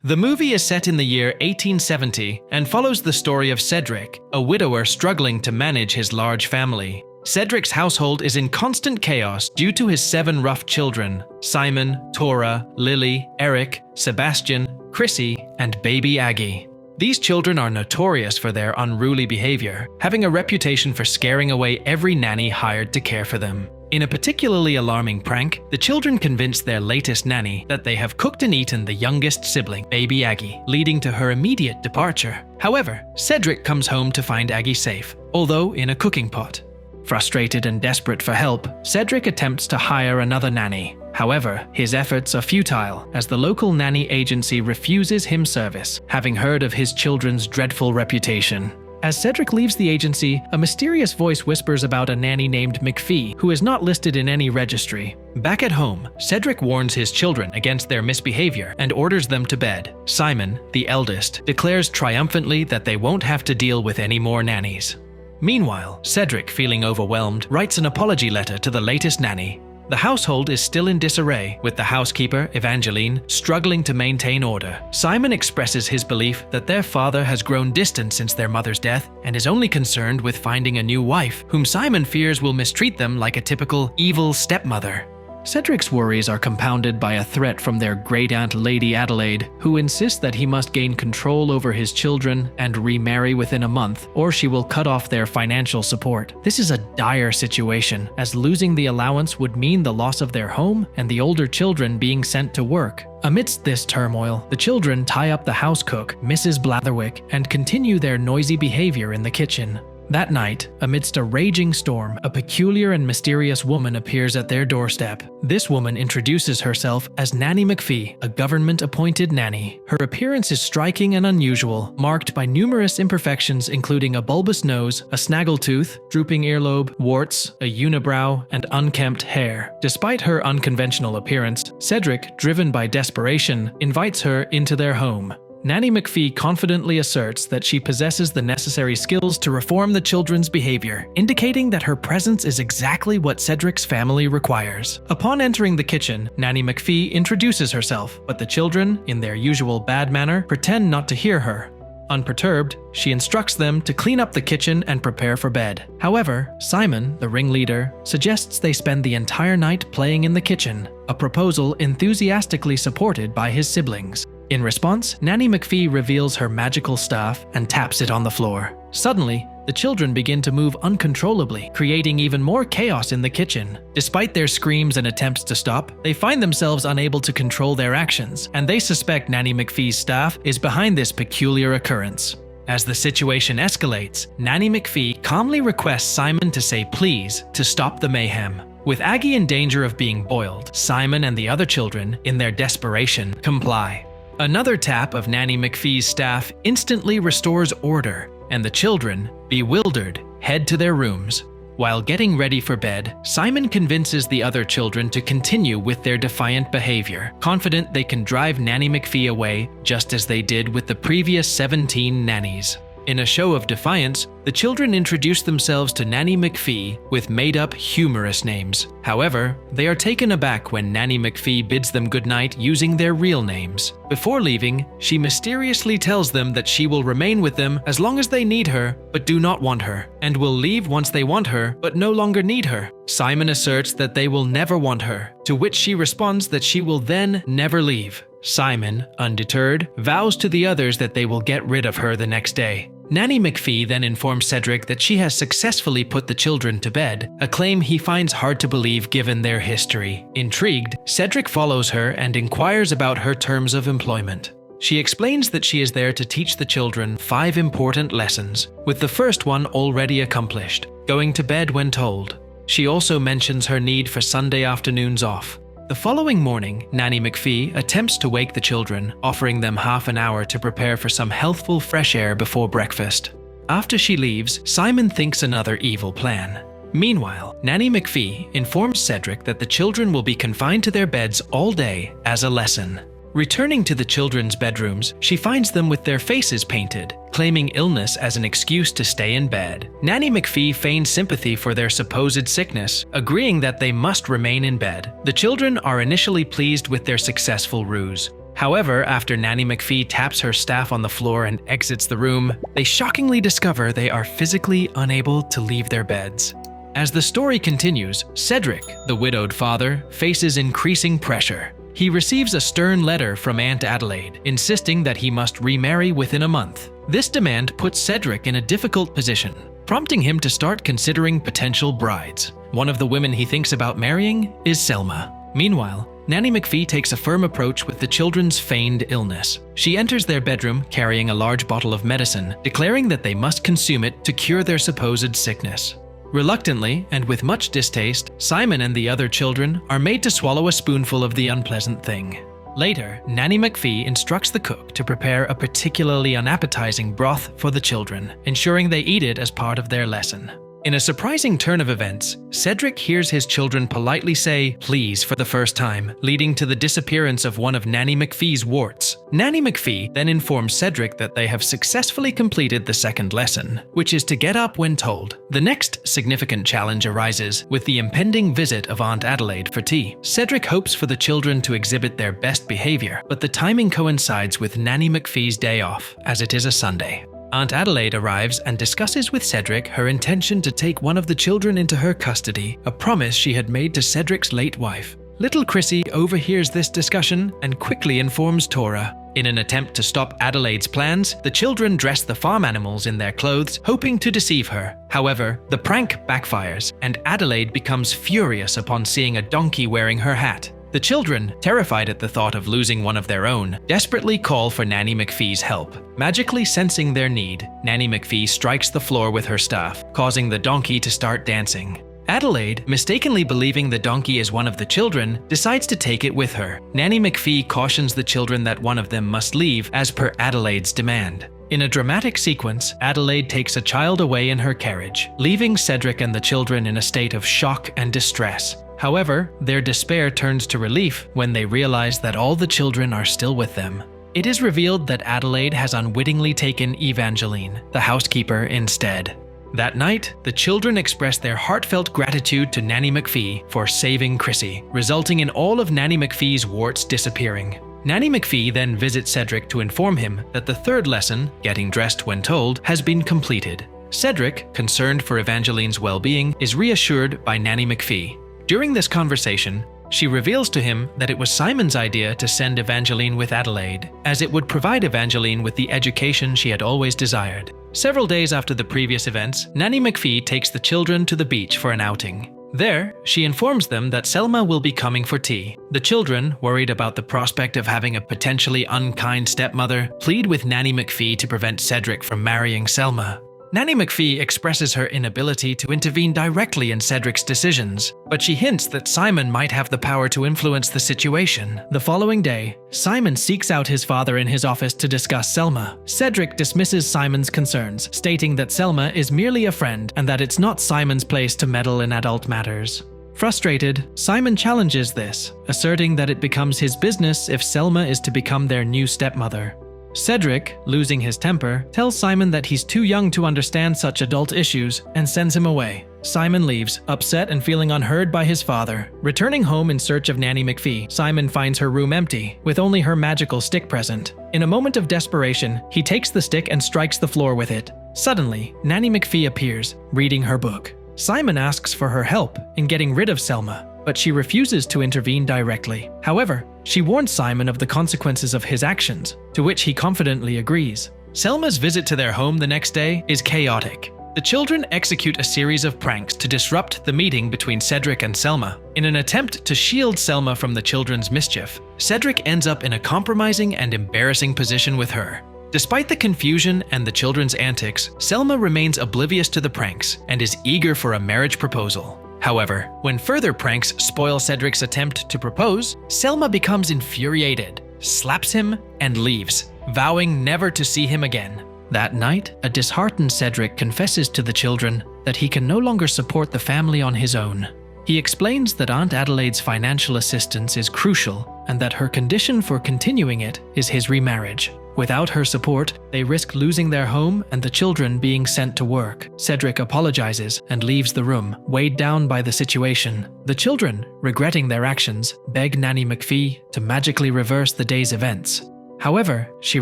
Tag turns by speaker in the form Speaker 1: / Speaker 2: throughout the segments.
Speaker 1: The movie is set in the year 1870 and follows the story of Cedric, a widower struggling to manage his large family. Cedric's household is in constant chaos due to his 7 rough children: Simon, Tora, Lily, Eric, Sebastian, Chrissy, and baby Aggie. These children are notorious for their unruly behavior, having a reputation for scaring away every nanny hired to care for them. In a particularly alarming prank, the children convince their latest nanny that they have cooked and eaten the youngest sibling, baby Aggie, leading to her immediate departure. However, Cedric comes home to find Aggie safe, although in a cooking pot. Frustrated and desperate for help, Cedric attempts to hire another nanny. However, his efforts are futile as the local nanny agency refuses him service, having heard of his children's dreadful reputation. As Cedric leaves the agency, a mysterious voice whispers about a nanny named McPhee who is not listed in any registry. Back at home, Cedric warns his children against their misbehavior and orders them to bed. Simon, the eldest, declares triumphantly that they won't have to deal with any more nannies. Meanwhile, Cedric, feeling overwhelmed, writes an apology letter to the latest nanny. The household is still in disarray, with the housekeeper, Evangeline, struggling to maintain order. Simon expresses his belief that their father has grown distant since their mother's death and is only concerned with finding a new wife, whom Simon fears will mistreat them like a typical evil stepmother. Cedric's worries are compounded by a threat from their great-aunt Lady Adelaide, who insists that he must gain control over his children and remarry within a month, or she will cut off their financial support. This is a dire situation, as losing the allowance would mean the loss of their home and the older children being sent to work. Amidst this turmoil, the children tie up the house cook, Mrs. Blatherwick, and continue their noisy behavior in the kitchen. That night, amidst a raging storm, a peculiar and mysterious woman appears at their doorstep. This woman introduces herself as Nanny McPhee, a government-appointed nanny. Her appearance is striking and unusual, marked by numerous imperfections including a bulbous nose, a snaggletooth, drooping earlobe, warts, a unibrow, and unkempt hair. Despite her unconventional appearance, Cedric, driven by desperation, invites her into their home. Nanny McPhee confidently asserts that she possesses the necessary skills to reform the children's behavior, indicating that her presence is exactly what Cedric's family requires. Upon entering the kitchen, Nanny McPhee introduces herself, but the children, in their usual bad manner, pretend not to hear her. Unperturbed, she instructs them to clean up the kitchen and prepare for bed. However, Simon, the ringleader, suggests they spend the entire night playing in the kitchen, a proposal enthusiastically supported by his siblings. In response, Nanny McPhee reveals her magical staff and taps it on the floor. Suddenly, the children begin to move uncontrollably, creating even more chaos in the kitchen. Despite their screams and attempts to stop, they find themselves unable to control their actions, and they suspect Nanny McPhee's staff is behind this peculiar occurrence. As the situation escalates, Nanny McPhee calmly requests Simon to say please to stop the mayhem. With Aggie in danger of being boiled, Simon and the other children, in their desperation, comply. Another tap of Nanny McPhee's staff instantly restores order, and the children, bewildered, head to their rooms. While getting ready for bed, Simon convinces the other children to continue with their defiant behavior, confident they can drive Nanny McPhee away just as they did with the previous 17 nannies. In a show of defiance, the children introduce themselves to Nanny McPhee with made-up humorous names. However, they are taken aback when Nanny McPhee bids them goodnight using their real names. Before leaving, she mysteriously tells them that she will remain with them as long as they need her but do not want her, and will leave once they want her but no longer need her. Simon asserts that they will never want her, to which she responds that she will then never leave. Simon, undeterred, vows to the others that they will get rid of her the next day. Nanny McPhee then informs Cedric that she has successfully put the children to bed, a claim he finds hard to believe given their history. Intrigued, Cedric follows her and inquires about her terms of employment. She explains that she is there to teach the children 5 important lessons, with the first one already accomplished, going to bed when told. She also mentions her need for Sunday afternoons off. The following morning, Nanny McPhee attempts to wake the children, offering them half an hour to prepare for some healthful fresh air before breakfast. After she leaves, Simon thinks another evil plan. Meanwhile, Nanny McPhee informs Cedric that the children will be confined to their beds all day as a lesson. Returning to the children's bedrooms, she finds them with their faces painted, claiming illness as an excuse to stay in bed. Nanny McPhee feigns sympathy for their supposed sickness, agreeing that they must remain in bed. The children are initially pleased with their successful ruse. However, after Nanny McPhee taps her staff on the floor and exits the room, they shockingly discover they are physically unable to leave their beds. As the story continues, Cedric, the widowed father, faces increasing pressure. He receives a stern letter from Aunt Adelaide, insisting that he must remarry within a month. This demand puts Cedric in a difficult position, prompting him to start considering potential brides. One of the women he thinks about marrying is Selma. Meanwhile, Nanny McPhee takes a firm approach with the children's feigned illness. She enters their bedroom carrying a large bottle of medicine, declaring that they must consume it to cure their supposed sickness. Reluctantly, and with much distaste, Simon and the other children are made to swallow a spoonful of the unpleasant thing. Later, Nanny McPhee instructs the cook to prepare a particularly unappetizing broth for the children, ensuring they eat it as part of their lesson. In a surprising turn of events, Cedric hears his children politely say "please" for the first time, leading to the disappearance of one of Nanny McPhee's warts. Nanny McPhee then informs Cedric that they have successfully completed the second lesson, which is to get up when told. The next significant challenge arises with the impending visit of Aunt Adelaide for tea. Cedric hopes for the children to exhibit their best behavior, but the timing coincides with Nanny McPhee's day off, as it is a Sunday. Aunt Adelaide arrives and discusses with Cedric her intention to take one of the children into her custody, a promise she had made to Cedric's late wife. Little Chrissy overhears this discussion and quickly informs Tora. In an attempt to stop Adelaide's plans, the children dress the farm animals in their clothes, hoping to deceive her. However, the prank backfires, and Adelaide becomes furious upon seeing a donkey wearing her hat. The children, terrified at the thought of losing one of their own, desperately call for Nanny McPhee's help. Magically sensing their need, Nanny McPhee strikes the floor with her staff, causing the donkey to start dancing. Adelaide, mistakenly believing the donkey is one of the children, decides to take it with her. Nanny McPhee cautions the children that one of them must leave as per Adelaide's demand. In a dramatic sequence, Adelaide takes a child away in her carriage, leaving Cedric and the children in a state of shock and distress. However, their despair turns to relief when they realize that all the children are still with them. It is revealed that Adelaide has unwittingly taken Evangeline, the housekeeper, instead. That night, the children express their heartfelt gratitude to Nanny McPhee for saving Chrissy, resulting in all of Nanny McPhee's warts disappearing. Nanny McPhee then visits Cedric to inform him that the third lesson, getting dressed when told, has been completed. Cedric, concerned for Evangeline's well-being, is reassured by Nanny McPhee. During this conversation, she reveals to him that it was Simon's idea to send Evangeline with Adelaide, as it would provide Evangeline with the education she had always desired. Several days after the previous events, Nanny McPhee takes the children to the beach for an outing. There, she informs them that Selma will be coming for tea. The children, worried about the prospect of having a potentially unkind stepmother, plead with Nanny McPhee to prevent Cedric from marrying Selma. Nanny McPhee expresses her inability to intervene directly in Cedric's decisions, but she hints that Simon might have the power to influence the situation. The following day, Simon seeks out his father in his office to discuss Selma. Cedric dismisses Simon's concerns, stating that Selma is merely a friend and that it's not Simon's place to meddle in adult matters. Frustrated, Simon challenges this, asserting that it becomes his business if Selma is to become their new stepmother. Cedric, losing his temper, tells Simon that he's too young to understand such adult issues and sends him away. Simon leaves, upset and feeling unheard by his father. Returning home in search of Nanny McPhee, Simon finds her room empty, with only her magical stick present. In a moment of desperation, he takes the stick and strikes the floor with it. Suddenly, Nanny McPhee appears, reading her book. Simon asks for her help in getting rid of Selma, but she refuses to intervene directly. However, she warns Simon of the consequences of his actions, to which he confidently agrees. Selma's visit to their home the next day is chaotic. The children execute a series of pranks to disrupt the meeting between Cedric and Selma. In an attempt to shield Selma from the children's mischief, Cedric ends up in a compromising and embarrassing position with her. Despite the confusion and the children's antics, Selma remains oblivious to the pranks and is eager for a marriage proposal. However, when further pranks spoil Cedric's attempt to propose, Selma becomes infuriated, slaps him, and leaves, vowing never to see him again. That night, a disheartened Cedric confesses to the children that he can no longer support the family on his own. He explains that Aunt Adelaide's financial assistance is crucial and that her condition for continuing it is his remarriage. Without her support, they risk losing their home and the children being sent to work. Cedric apologizes and leaves the room, weighed down by the situation. The children, regretting their actions, beg Nanny McPhee to magically reverse the day's events. However, she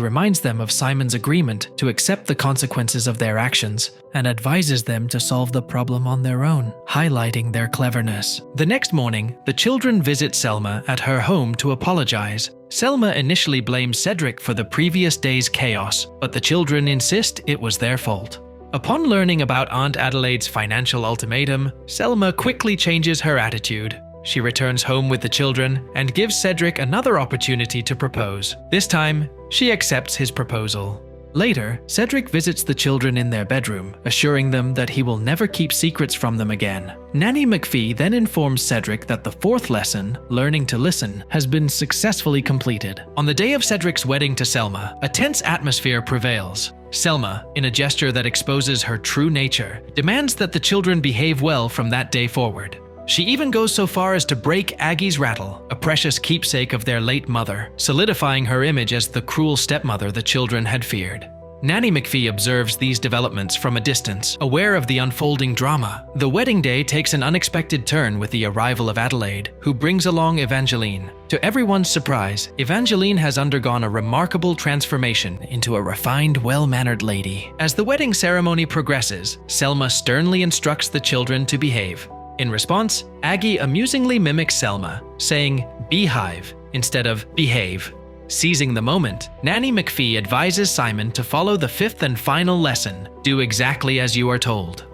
Speaker 1: reminds them of Simon's agreement to accept the consequences of their actions and advises them to solve the problem on their own, highlighting their cleverness. The next morning, the children visit Selma at her home to apologize. Selma initially blames Cedric for the previous day's chaos, but the children insist it was their fault. Upon learning about Aunt Adelaide's financial ultimatum, Selma quickly changes her attitude. She returns home with the children and gives Cedric another opportunity to propose. This time, she accepts his proposal. Later, Cedric visits the children in their bedroom, assuring them that he will never keep secrets from them again. Nanny McPhee then informs Cedric that the fourth lesson, learning to listen, has been successfully completed. On the day of Cedric's wedding to Selma, a tense atmosphere prevails. Selma, in a gesture that exposes her true nature, demands that the children behave well from that day forward. She even goes so far as to break Aggie's rattle, a precious keepsake of their late mother, solidifying her image as the cruel stepmother the children had feared. Nanny McPhee observes these developments from a distance, aware of the unfolding drama. The wedding day takes an unexpected turn with the arrival of Adelaide, who brings along Evangeline. To everyone's surprise, Evangeline has undergone a remarkable transformation into a refined, well-mannered lady. As the wedding ceremony progresses, Selma sternly instructs the children to behave. In response, Aggie amusingly mimics Selma, saying "beehive" instead of "behave." Seizing the moment, Nanny McPhee advises Simon to follow the fifth and final lesson, do exactly as you are told.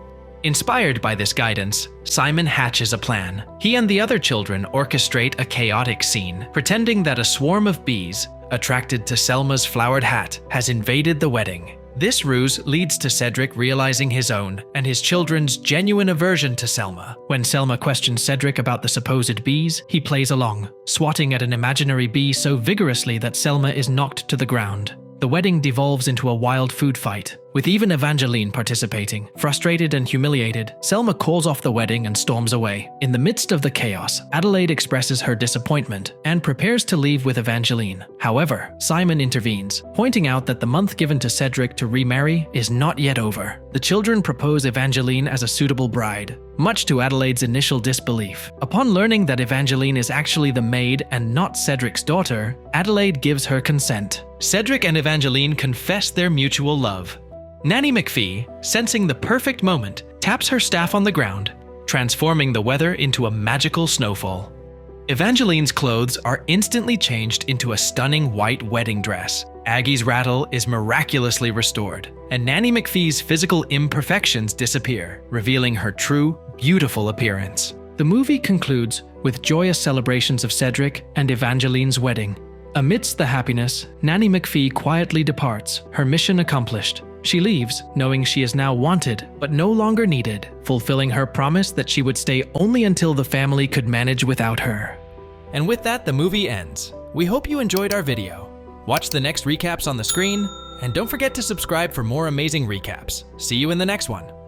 Speaker 1: Inspired by this guidance, Simon hatches a plan. He and the other children orchestrate a chaotic scene, pretending that a swarm of bees, attracted to Selma's flowered hat, has invaded the wedding. This ruse leads to Cedric realizing his own and his children's genuine aversion to Selma. When Selma questions Cedric about the supposed bees, he plays along, swatting at an imaginary bee so vigorously that Selma is knocked to the ground. The wedding devolves into a wild food fight, with even Evangeline participating. Frustrated and humiliated, Selma calls off the wedding and storms away. In the midst of the chaos, Adelaide expresses her disappointment and prepares to leave with Evangeline. However, Simon intervenes, pointing out that the month given to Cedric to remarry is not yet over. The children propose Evangeline as a suitable bride, much to Adelaide's initial disbelief. Upon learning that Evangeline is actually the maid and not Cedric's daughter, Adelaide gives her consent. Cedric and Evangeline confess their mutual love. Nanny McPhee, sensing the perfect moment, taps her staff on the ground, transforming the weather into a magical snowfall. Evangeline's clothes are instantly changed into a stunning white wedding dress. Aggie's rattle is miraculously restored, and Nanny McPhee's physical imperfections disappear, revealing her true, beautiful appearance. The movie concludes with joyous celebrations of Cedric and Evangeline's wedding. Amidst the happiness, Nanny McPhee quietly departs, her mission accomplished. She leaves, knowing she is now wanted, but no longer needed, fulfilling her promise that she would stay only until the family could manage without her. And with that, the movie ends. We hope you enjoyed our video. Watch the next recaps on the screen, and don't forget to subscribe for more amazing recaps. See you in the next one.